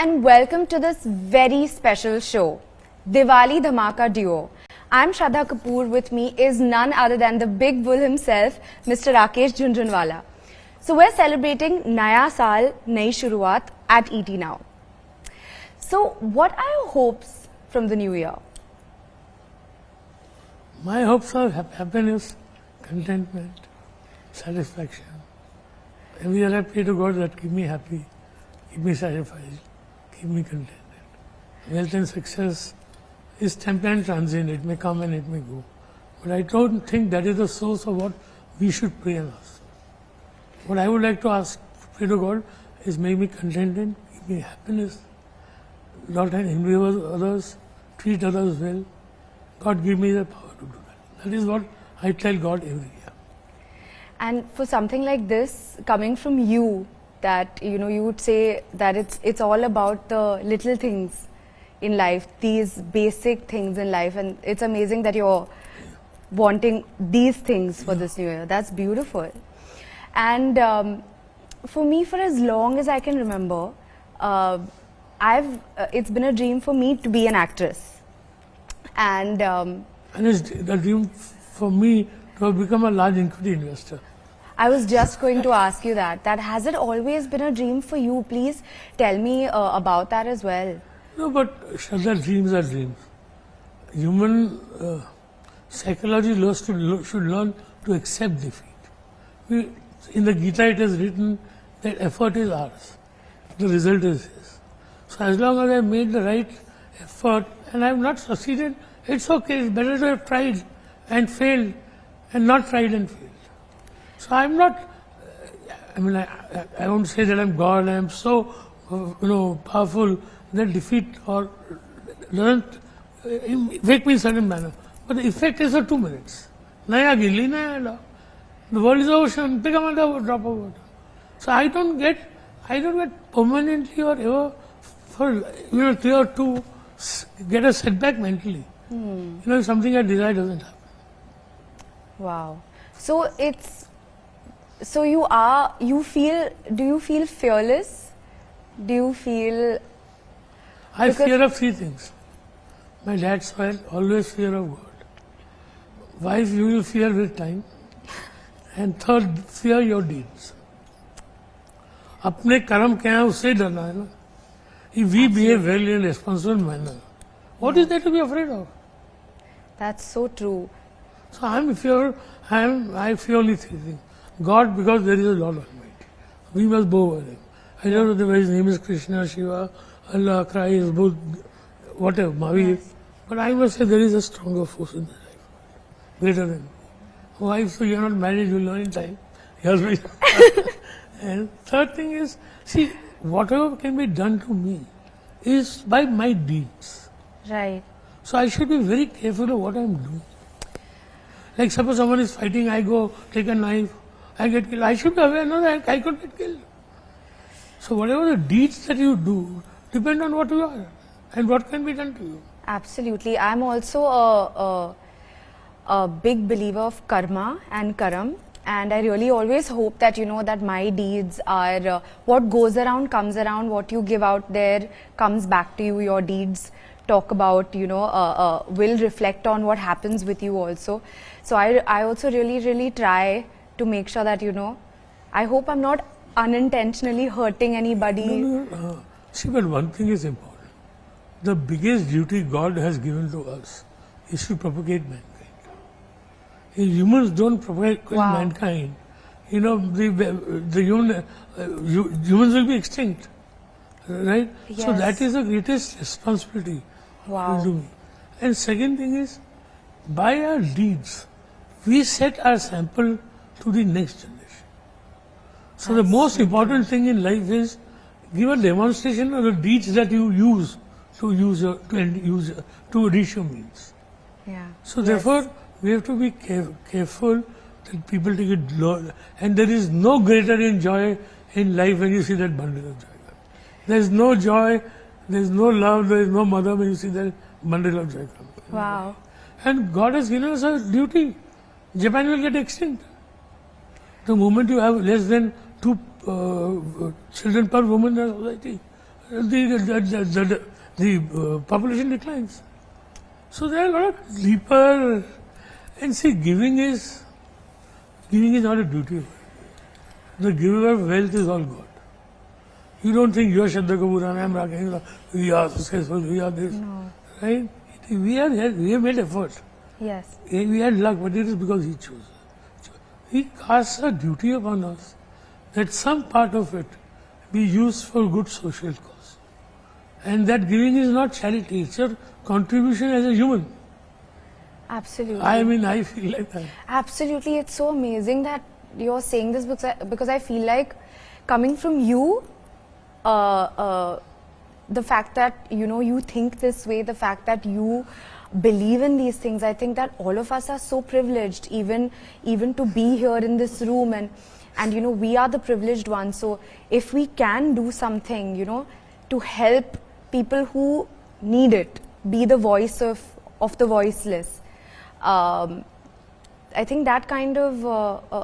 and welcome to this very special show, Diwali Dhamaka Duo. I'm Shraddha Kapoor. With me is none other than the big bull himself, Mr. Rakesh Jhunjhunwala. So we're celebrating Naya Saal, Nayi Shuruaat at ET now. So what are your hopes from the new year? My hopes are happiness, contentment, satisfaction. And we are happy to God that keep me happy, keep me satisfied, keep me contented. Wealth and success is temporary and transient. It may come and it may go. But I don't think that is the source of what we should pray and ask. What I would like to ask, pray to God, is make me contented, give me happiness, not envy others, treat others well. God give me the power to do that. That is what I tell God every year. And for something like this, coming from you, that you would say that it's all about the little things in life, these basic things in life, and it's amazing that you're wanting these things for this new year. That's beautiful. And for me, for as long as I can remember, it's been a dream for me to be an actress. And it's the dream for me to have become a large equity investor. I was just going to ask you that. Has it always been a dream for you? Please tell me about that as well. No, but Shraddha, dreams are dreams. Human psychology should learn to accept defeat. In the Gita it is written that effort is ours. The result is his. So as long as I made the right effort and I have not succeeded, it's okay. It's better to have tried and failed and not tried and failed. So I'm not, I won't say that I'm God, I am so, powerful that defeat or doesn't wake me in a certain manner. But the effect is for 2 minutes. Naya gilli, naya dog. The world is ocean, pick up another drop of water. So I don't get permanently or ever for 3 or 2 get a setback mentally. If something I desire doesn't happen. Wow. So do you feel fearless? Do you feel... I fear of 3 things. My dad said, always fear of God. Wife, you will fear with time. And third, fear your deeds. अपने कर्म क्या है उससे डरना है ना. If we behave well in a responsible manner, what is there to be afraid of? That's so true. So I fear only 3 things. God, because there is a Lord Almighty. We must bow over him. I don't know whether his name is Krishna, Shiva, Allah, Christ, Buddha, whatever, Mahavir. Yes. But I must say there is a stronger force in the life, greater than me. Wife, so you are not married, you will learn in time. And third thing is, see, whatever can be done to me is by my deeds. Right. So I should be very careful of what I am doing. Like suppose someone is fighting, I go take a knife, I get killed. I should be aware, no, that I could get killed. So whatever the deeds that you do depend on what you are and what can be done to you. Absolutely. I'm also a big believer of karma and karam, and I really always hope that that my deeds are what goes around comes around. What you give out there comes back to you. Your deeds talk about will reflect on what happens with you also. So I also really try to make sure that I hope I'm not unintentionally hurting anybody. No. See, but one thing is important. The biggest duty God has given to us is to propagate mankind. If humans don't propagate mankind, the humans will be extinct, right? Yes. So that is the greatest responsibility to me. And second thing is, by our deeds, we set our sample to the next generation. So the most important thing in life is give a demonstration of the deeds that you use to reach your means. Yeah. So therefore, we have to be careful that people take it low. And there is no greater joy in life when you see that bundle of joy. There is no joy, there is no love, there is no mother when you see that bundle of joy coming. Wow. And God has given us a duty. Japan will get extinct. The moment you have less than 2 children per woman in the society, the population declines. So there are a lot of deeper, and see, giving is not a duty. The giver of wealth is all God. You don't think you are Shraddha Kapoor and I am Rakesh, we are successful, we are this, No. right? We have made effort. Yes. We had luck, but it is because He chose. He casts a duty upon us that some part of it be used for good social cause. And that giving is not charity, it's your contribution as a human. Absolutely. I feel like that. Absolutely. It's so amazing that you're saying this because I feel like coming from you, the fact that, you think this way, the fact that you believe in these things, I think that all of us are so privileged even to be here in this room and we are the privileged ones. So if we can do something, to help people who need it, be the voice of the voiceless, I think that kind of,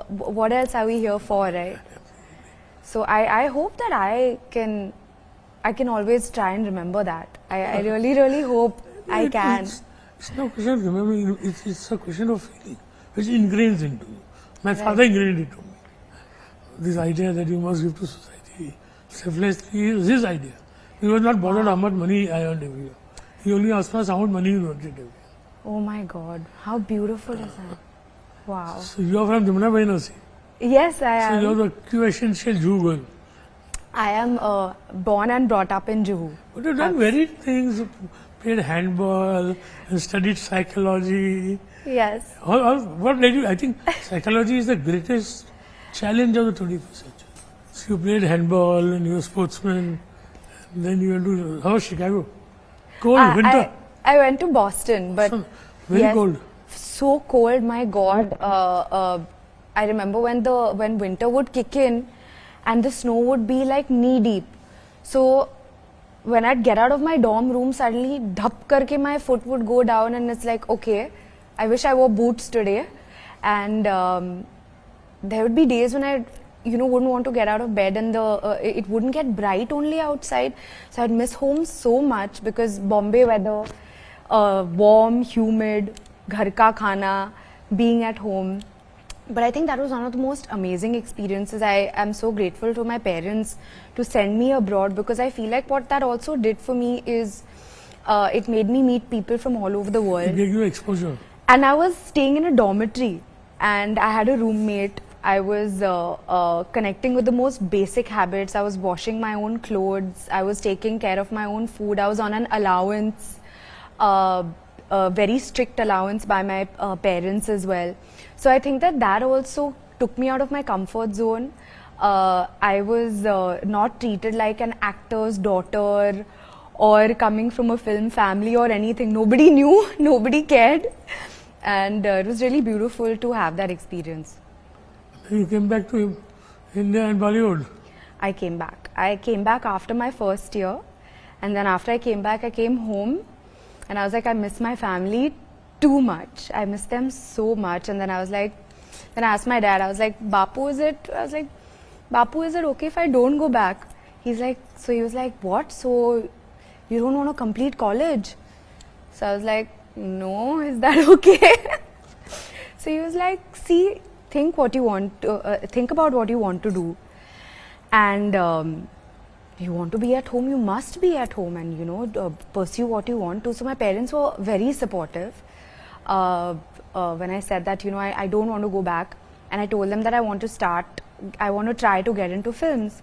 what else are we here for, right? So I hope that I can always try and remember that. I really, really hope I can. It's no question of remembering, it's a question of feeling, which ingrains into you. My father ingrained it to me. This idea that you must give to society selflessly is his idea. He was not bothered how much money I earned every year. He only asked us how much money he wanted every year. Oh my God, how beautiful is that? Wow. So you are from Dhamaka Varanasi. Yes, I am. So you are the quintessential Jew girl. I am born and brought up in Juhu. But you've done varied things, played handball and studied psychology. Yes. What led you? I think psychology is the greatest challenge of the 21st century. So you played handball and you were a sportsman. And then you went to, how was Chicago? Cold, winter. I went to Boston, but Very cold. So cold, my God. I remember when winter would kick in and the snow would be like knee deep. So when I'd get out of my dorm room, suddenly dhap karke my foot would go down and it's like, okay, I wish I wore boots today. And there would be days when I wouldn't want to get out of bed and it wouldn't get bright only outside. So I'd miss home so much because Bombay weather, warm, humid, ghar ka khana, being at home. But I think that was one of the most amazing experiences. I am so grateful to my parents to send me abroad because I feel like what that also did for me is it made me meet people from all over the world. It gave you exposure. And I was staying in a dormitory and I had a roommate. I was connecting with the most basic habits. I was washing my own clothes. I was taking care of my own food. I was on an allowance, a very strict allowance by my parents as well. So I think that also took me out of my comfort zone. I was not treated like an actor's daughter or coming from a film family or anything. Nobody knew, nobody cared. And it was really beautiful to have that experience. You came back to India and Bollywood. I came back. I came back after my first year. And then after I came back, I came home. And I was like, I miss my family too much. I miss them so much. And then I was like, then I asked my dad, I was like, Bapu, is it okay if I don't go back? He was like, what? So you don't want to complete college? So I was like, no, is that okay? So he was like, see, think about what you want to do. And you want to be at home, you must be at home and, pursue what you want to. So my parents were very supportive. When I said that, I don't want to go back. And I told them that I want to try to get into films.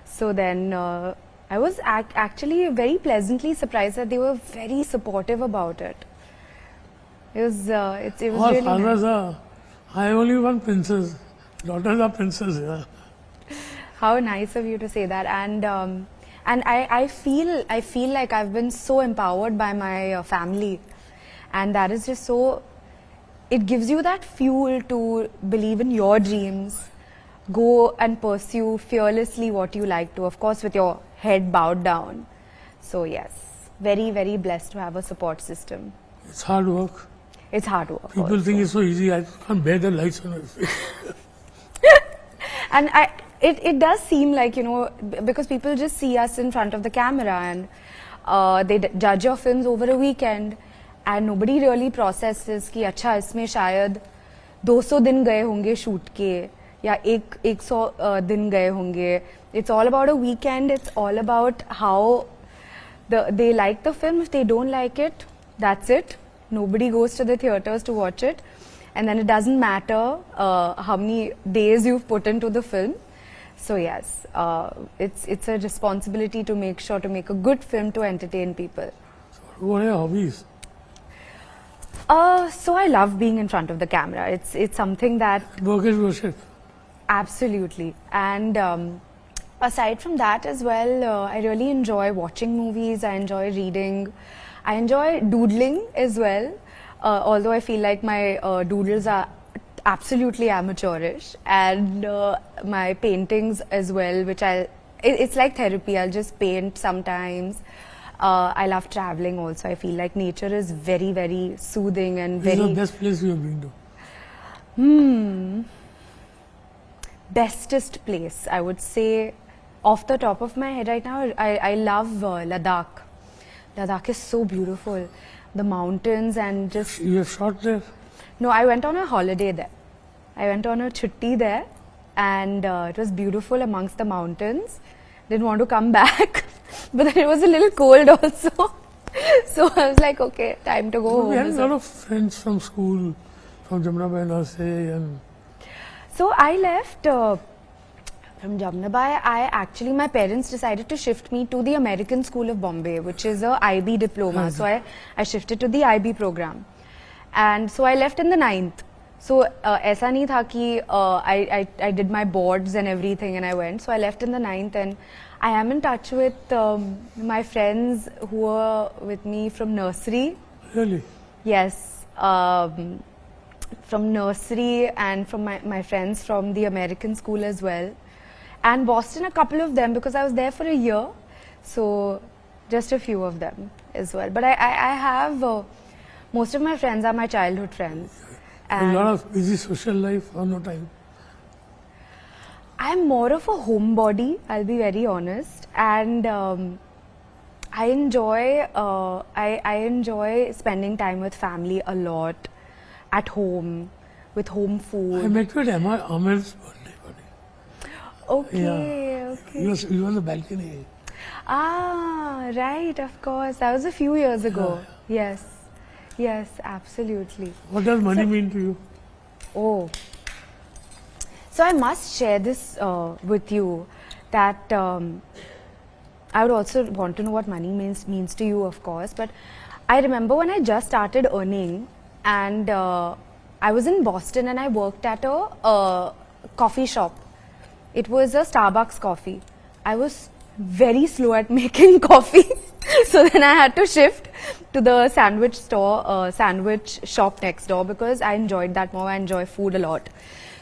So then I was actually very pleasantly surprised that they were very supportive about it. It was really fathers nice. are, I have only one princess. Daughters are princesses. Yeah. How nice of you to say that. And I feel like I've been so empowered by my family. And that is just so, it gives you that fuel to believe in your dreams, go and pursue fearlessly what you like to, of course with your head bowed down. So yes, very, very blessed to have a support system. It's hard work. It's hard work. People think it's so easy. I can't bear the lights on my face. And it does seem like, you know, because people just see us in front of the camera and they judge your films over a weekend and nobody really processes कि अच्छा इसमें शायद 200 दिन गए होंगे shoot के या 100 दिन गए होंगे. It's all about a weekend. It's all about how they like the film. If they don't like it, that's it. Nobody goes to the theaters to watch it. And then it doesn't matter how many days you've put into the film. So yes, it's a responsibility to make sure to make a good film to entertain people. So what are your hobbies? So I love being in front of the camera. It's something that Work is worship. absolutely. And aside from that as well, I really enjoy watching movies. I enjoy reading. I enjoy doodling as well. Although I feel like my doodles are absolutely amateurish, and my paintings as well, which it's like therapy. I'll just paint sometimes. I love traveling also. I feel like nature is very, very soothing and This very. is the best place you have been to. Bestest place, I would say, off the top of my head right now, I love Ladakh. Ladakh is so beautiful. The mountains and just. You have shot there? No, I went on a holiday there. I went on a chutti there, and it was beautiful amongst the mountains. Didn't want to come back, but then it was a little cold also. So I was like, okay, time to go home. We had a as lot well. of friends from school, from Jamnabai and Asay, and So I left from Jamnabai. My parents decided to shift me to the American School of Bombay, which is a IB diploma. So I shifted to the IB program. And so I left in the 9th. So ऐसा नहीं था कि I did my boards and everything and I went. So I left in the 9th and I am in touch with my friends who were with me from nursery. really? Yes. From nursery and from my friends from the American school as well. And Boston, a couple of them, because I was there for a year. So just a few of them as well. But I have, most of my friends are my childhood friends. A lot of busy social life or no time? I'm more of a homebody, I'll be very honest. And I enjoy spending time with family a lot, at home, with home food. I met you at Amir's birthday party. Okay, okay. You were on the balcony. Ah, right, of course. That was a few years ago. Yes, yes, absolutely. What does money mean to you? Oh, so I must share this with you that I would also want to know what money means to you, of course. But I remember when I just started earning, and I was in Boston and I worked at a coffee shop. It was a Starbucks coffee. I was very slow at making coffee, so then I had to shift to the sandwich store, sandwich shop next door, because I enjoyed that more. I enjoy food a lot.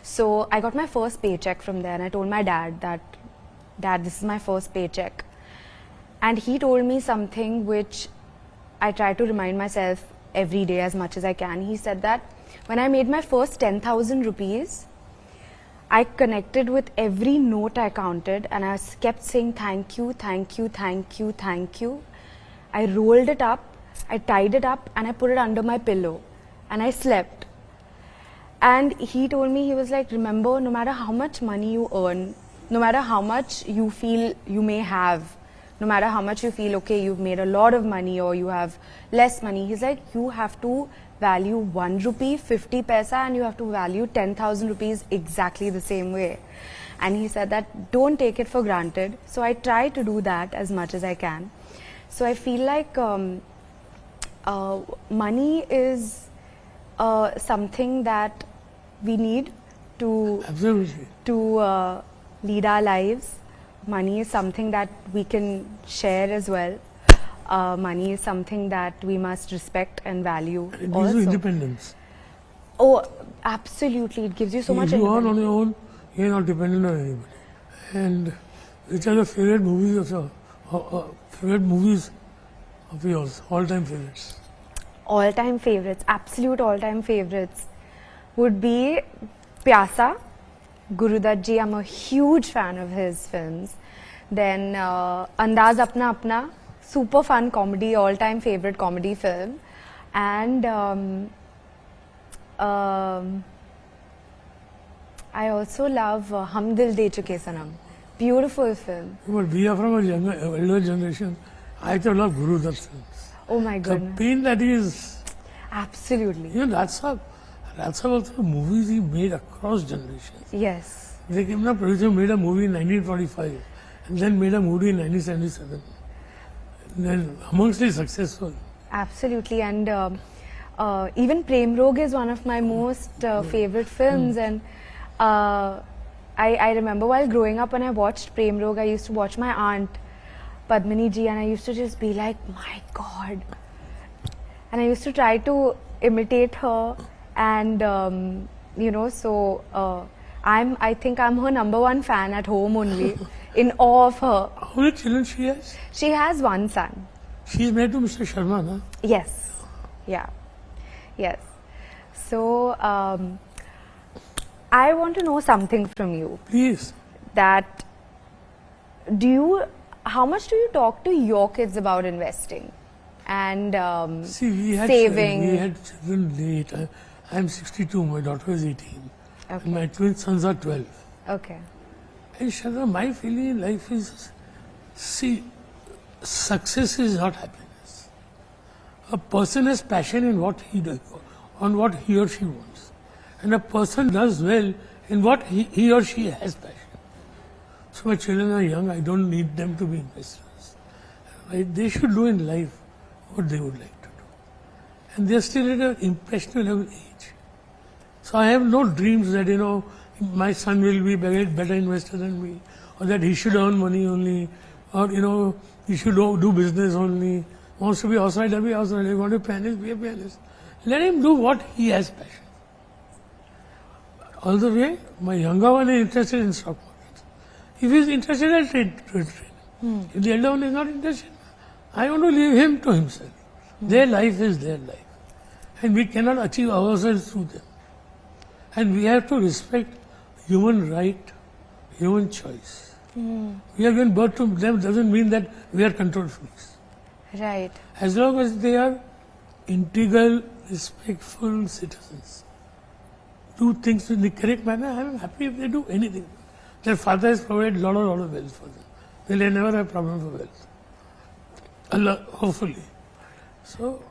So I got my first paycheck from there and I told my dad that, Dad, this is my first paycheck. And he told me something which I try to remind myself every day as much as I can. He said that when I made my first 10,000 rupees, I connected with every note I counted and I kept saying thank you, thank you, thank you, thank you. I rolled it up, I tied it up and I put it under my pillow and I slept. And he told me, he was like, remember, no matter how much money you earn, no matter how much you feel you may have, no matter how much you feel, okay, you've made a lot of money or you have less money, he's like, you have to value 1 rupee, 50 paisa, and you have to value 10,000 rupees exactly the same way. And he said that don't take it for granted. So I try to do that as much as I can. So I feel like money is something that we need to Absolutely. Lead our lives. Money is something that we can share as well. Money is something that we must respect and value. It gives also. you independence. Oh, absolutely! It gives you so much If you earn independence. on your own, you're not dependent on anybody. And which are the favorite movies of yours? All-time favorites. All-time favorites, absolute all-time favorites would be Pyasa, Guru Dutt ji, I'm a huge fan of his films. Then Andaz Apna Apna, super fun comedy, all-time favorite comedy film. And I also love Hum Dil De Chuke Sanam. Beautiful film. But we are from a younger, elder generation. I also love Guru Dutt films. Oh my The goodness. pain that is, Absolutely. you know, that's how also movies he made across generations. Yes. The Kimna producer made a movie in 1945 and then made a movie in 1977. And then amongstly successful. Absolutely. And even Prem Rog is one of my most favorite films. And I remember while growing up when I watched Prem Rog, I used to watch my aunt Padmini ji and I used to just be like, my God. And I used to try to imitate her. And, you know, so I think I'm her number one fan at home only, in awe of her. How many children she has? She has one son. She is married to Mr. Sharma, no? Yes. Yeah. Yes. So, I want to know something from you. Please. That, how much do you talk to your kids about investing? And See, we had saving? children late. I'm 62, my daughter is 18. Okay. And my twin sons are 12. Okay. And Shraddha, my feeling in life is, see, success is not happiness. A person has passion in what he does, on what he or she wants. And a person does well in what he or she has passion. So my children are young, I don't need them to be investors. Right? They should do in life what they would like to do. And they're still at an impressionable age. So I have no dreams that, you know, my son will be better investor than me, or that he should earn money only, or, you know, he should do business only. Wants to be outsider, be outsider. Want to be a pianist, be a pianist. Let him do what he has passion. All the way, my younger one is interested in stock market. If he is interested, I'll trade. If the elder one is not interested, I want to leave him to himself. Their life is their life. And we cannot achieve ourselves through them. And we have to respect human right, human choice. We have given birth to them doesn't mean that we are control freaks. Right. As long as they are integral, respectful citizens, do things in the correct manner, I am happy if they do anything. Their father has provided a lot of wealth for them. They will never have problem for wealth. Allah, hopefully. So,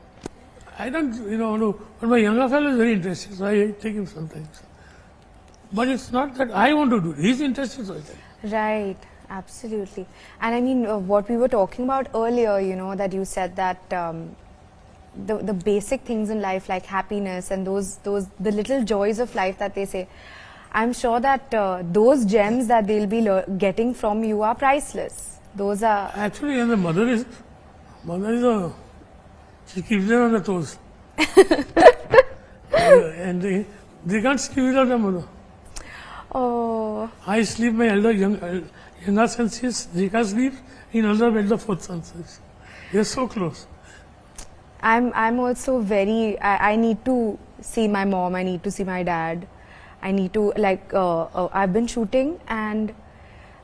I don't, know, but my younger fellow is very interested, so I take him sometimes. But it's not that I want to do it. He's interested, so I take him. Right, absolutely. And I mean, what we were talking about earlier, that you said that the basic things in life like happiness and the little joys of life that they say, I'm sure that those gems that they'll be getting from you are priceless. Those are... Actually, and the mother is she keeps them on the toes. And they can't sleep without their mother. Oh. I sleep, my younger son sleeps, Zika sleeps, in another bed the fourth son sleeps. They're so close. I'm also very, I need to see my mom, I need to see my dad. I need to, I've been shooting and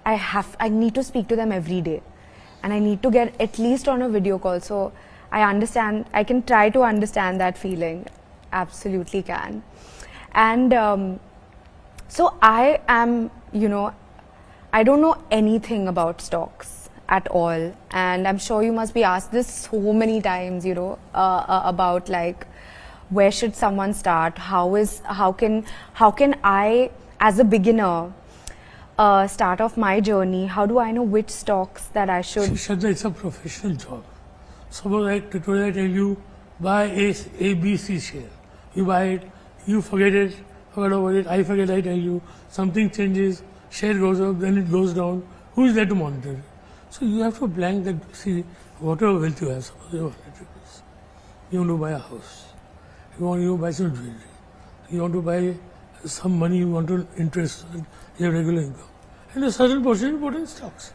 I need to speak to them every day. And I need to get at least on a video call. So I understand, I can try to understand that feeling. Absolutely can. And so I am, I don't know anything about stocks at all. And I'm sure you must be asked this so many times, about where should someone start? How can I, as a beginner, start off my journey? How do I know which stocks that I should? Shraddha, it's a professional job. Suppose today I tell you, buy A, B, C share. You buy it, you forget about it, I forget, I tell you, something changes, share goes up, then it goes down. Who is there to monitor it? So you have to blank that, see, whatever wealth you have, suppose you have 100 rupees. You want to buy a house. You want to buy some jewelry. You want to buy some money, you want to interest your regular income. And a certain portion you put in stocks.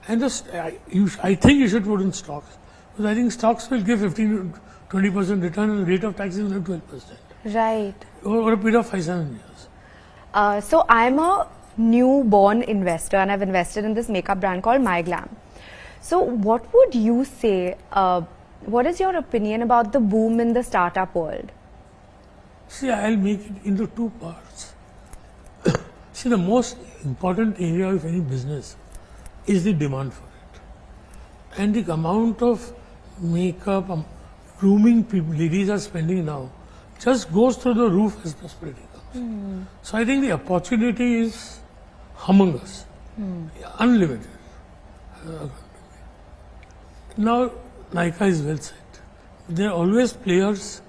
And I think you should put in stocks. Because I think stocks will give 15 to 20% return and the rate of tax is only 12%. Right. Over a period of 5-7 years. So I'm a newborn investor, and I've invested in this makeup brand called My Glam. So what would you say, what is your opinion about the boom in the startup world? See, I'll make it into two parts. See, the most important area of any business is the demand for it. And the amount of makeup, grooming people, ladies are spending now, just goes through the roof as prosperity comes. So I think the opportunity is humongous, unlimited. Now, Nykaa is well set. There are always players,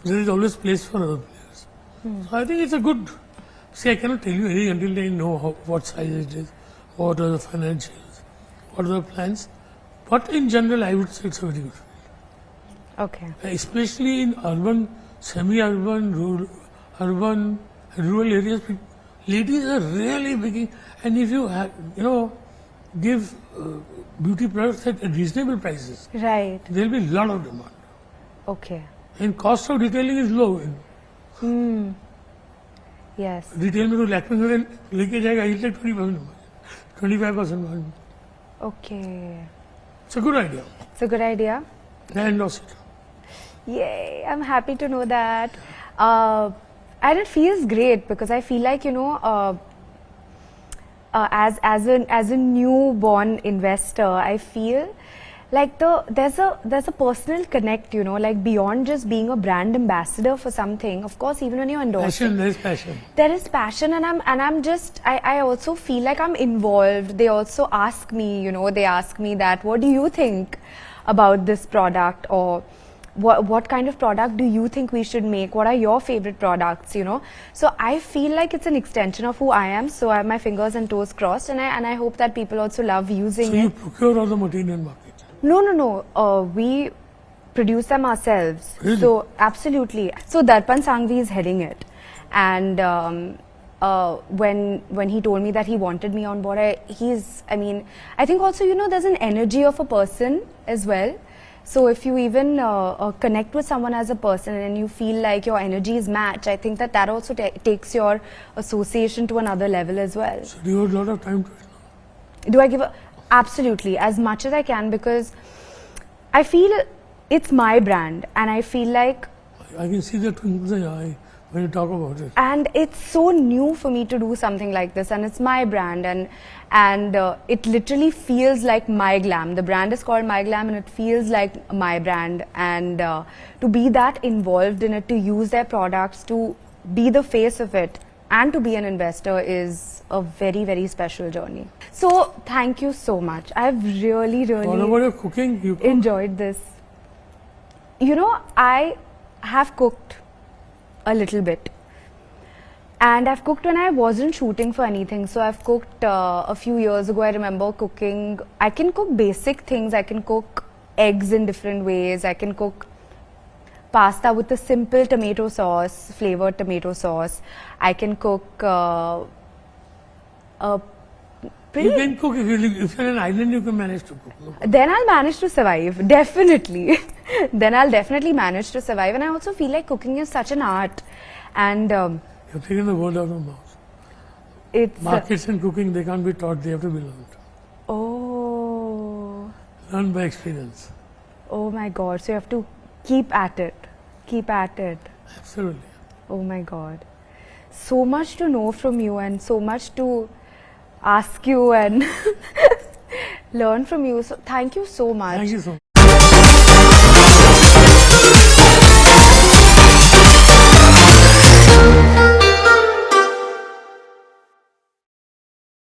there is always place for other players. So I think it's a good, see, I cannot tell you anything until I know what size it is, what are the financials, what are the plans. But in general, I would say it's a very good field. Okay. Especially in urban, semi-urban, rural areas, ladies are really making, and if you have, give beauty products at reasonable prices, Right. there will be a lot of demand. Okay. And cost of retailing is low. Yes. Retail में तो lakh में लेके जाएगा, he'll take 20%, 25% margin. Okay. It's a good idea. It's a good idea. I endorse it. Yay, I'm happy to know that. And it feels great because I feel like, as a newborn investor, I feel like there's a personal connect, like beyond just being a brand ambassador for something. Of course, even when you're endorsing, Passion, there is passion. there is passion, and I also feel like I'm involved. They also ask me, they ask me that, what do you think about this product, or what kind of product do you think we should make? What are your favorite products? So I feel like it's an extension of who I am. So I have my fingers and toes crossed, and I hope that people also love using So it. you procure all the material market. No. We produce them ourselves. Really? So absolutely. So Darpan Sangvi is heading it, and when he told me that he wanted me on board, I think also there's an energy of a person as well. So if you even connect with someone as a person and you feel like your energy is matched, I think that also takes your association to another level as well. So do you have a lot of time to it now? Do I give absolutely as much as I can, because I feel it's my brand, and I feel like I can see the twinkles in your eye when you talk about it. and it's so new for me to do something like this, and it's my brand, and it literally feels like My Glam. The brand is called My Glam, and it feels like my brand, and to be that involved in it, to use their products, to be the face of it, and to be an investor is a very, very special journey. So thank you so much. I've really What about your cooking? You cook? enjoyed this. I have cooked a little bit, and I've cooked when I wasn't shooting for anything. So I've cooked a few years ago. I remember cooking. I can cook basic things. I can cook eggs in different ways. I can cook pasta with a simple tomato sauce, flavored tomato sauce. I can cook You can cook. If you're an island, you can manage to cook. No? Then I'll manage to survive, definitely. Then I'll definitely manage to survive. And I also feel like cooking is such an art. And You're taking the word out of my mouth. it's... Markets and cooking, they can't be taught, they have to be learned. Oh. Learned by experience. Oh my God. So you have to keep at it. Keep at it. Absolutely. Oh my God. So much to know from you, and so much to ask you and learn from you. So thank you so much. Thank you so much.